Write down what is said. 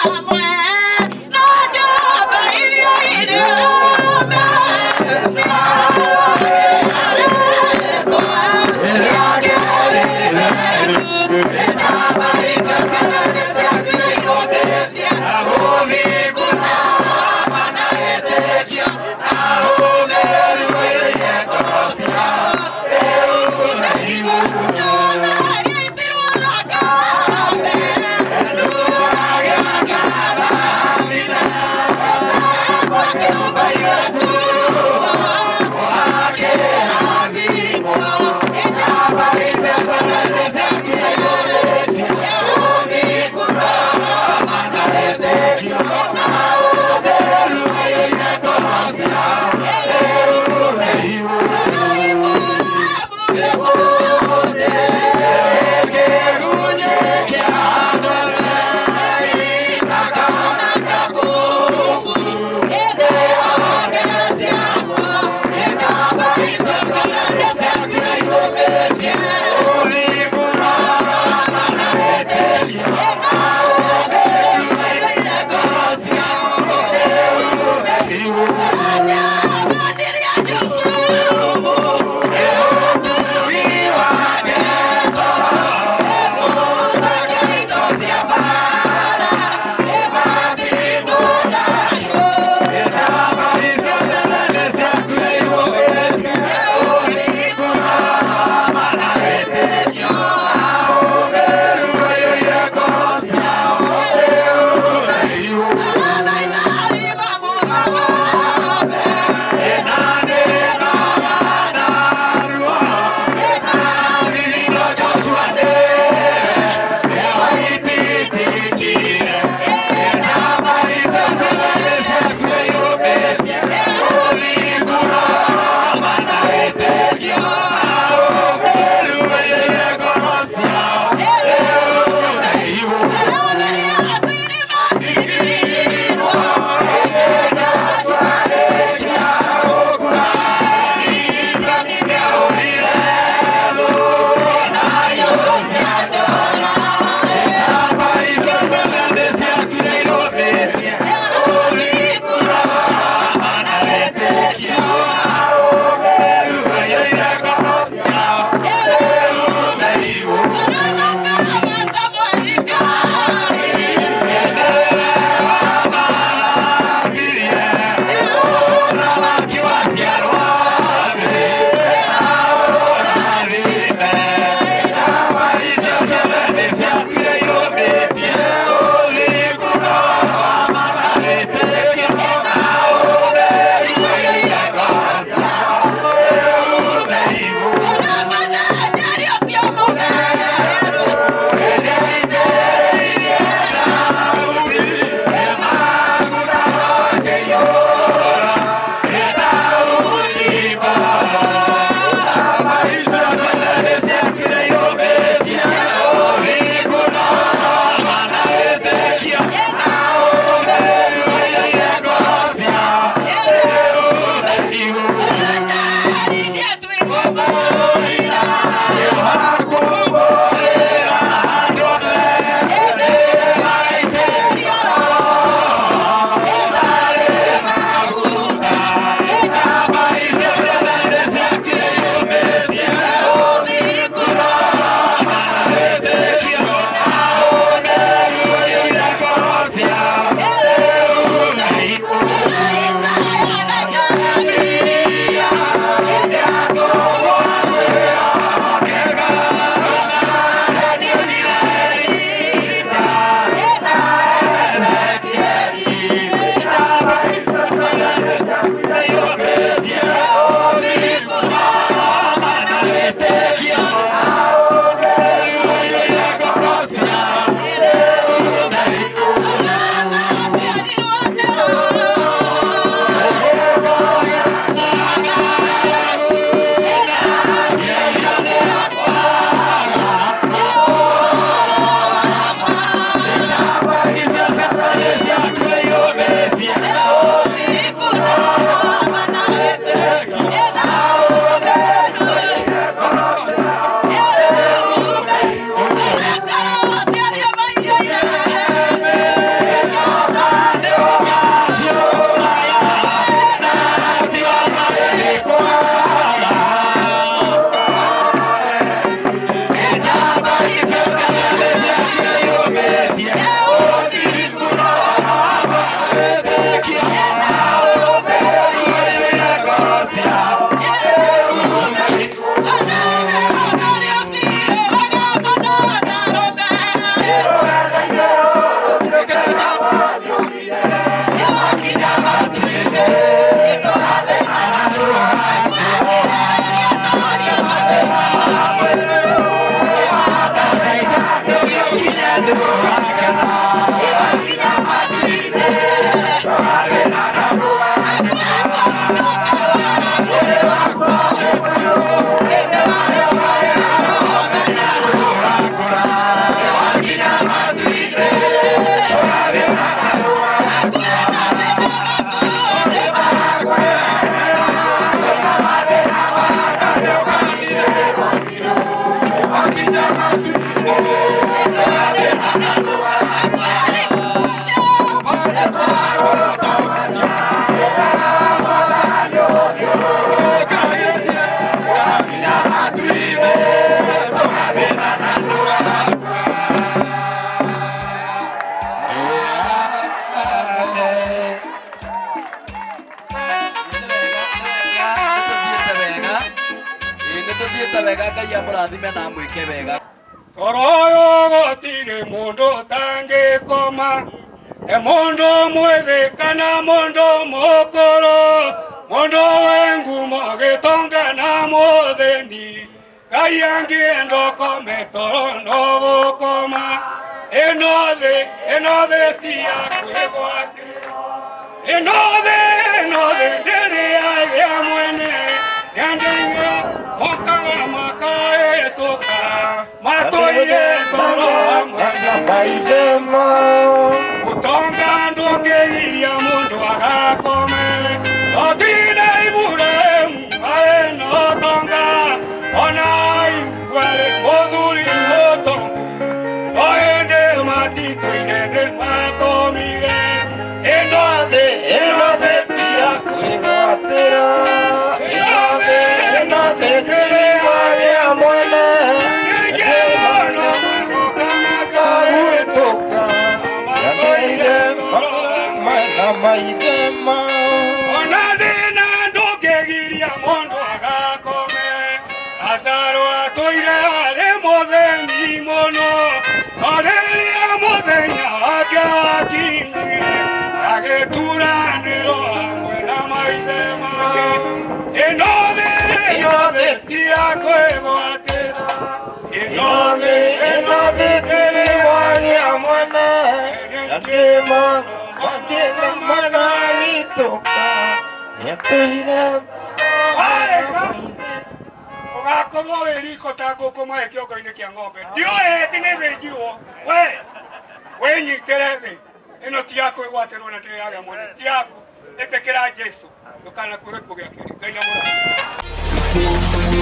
Yeah. Toroyo tire mundo tange koma e mundo mueve kana mundo mokoro mundo wengu mogetonga na modeni kayangi endo come toro no koma enode tia kwegwate enode dere ya mwene yandenga mokama makae toka matoire solo mwana baidema utonga ndongeliria mundu agakome otine ibure mare no tonga ona iwale moduli motongu oende matito irene makomire enode tia kwegwatera enode kiriwa ya mwene maidema onadina ndogegiria mundu agakome azaro atoire ale mutheni muno oreria muthenya wake wakinyire agituraniro hamwe na maithe make enode tia kwegwatira enode tiriwanya mwana yandima Magena magaritoka yatuira Ogakomo eriko tako koma ekyoka ine kya ng'ombe ndio tene thĩnjirwo we nyiterere ino ti yako igwaterwo na ndĩ yaga mwene ti yaku ĩtĩkĩra Jesu ndũkanakuhe kũgĩa kĩrĩ Ngai amũrathime.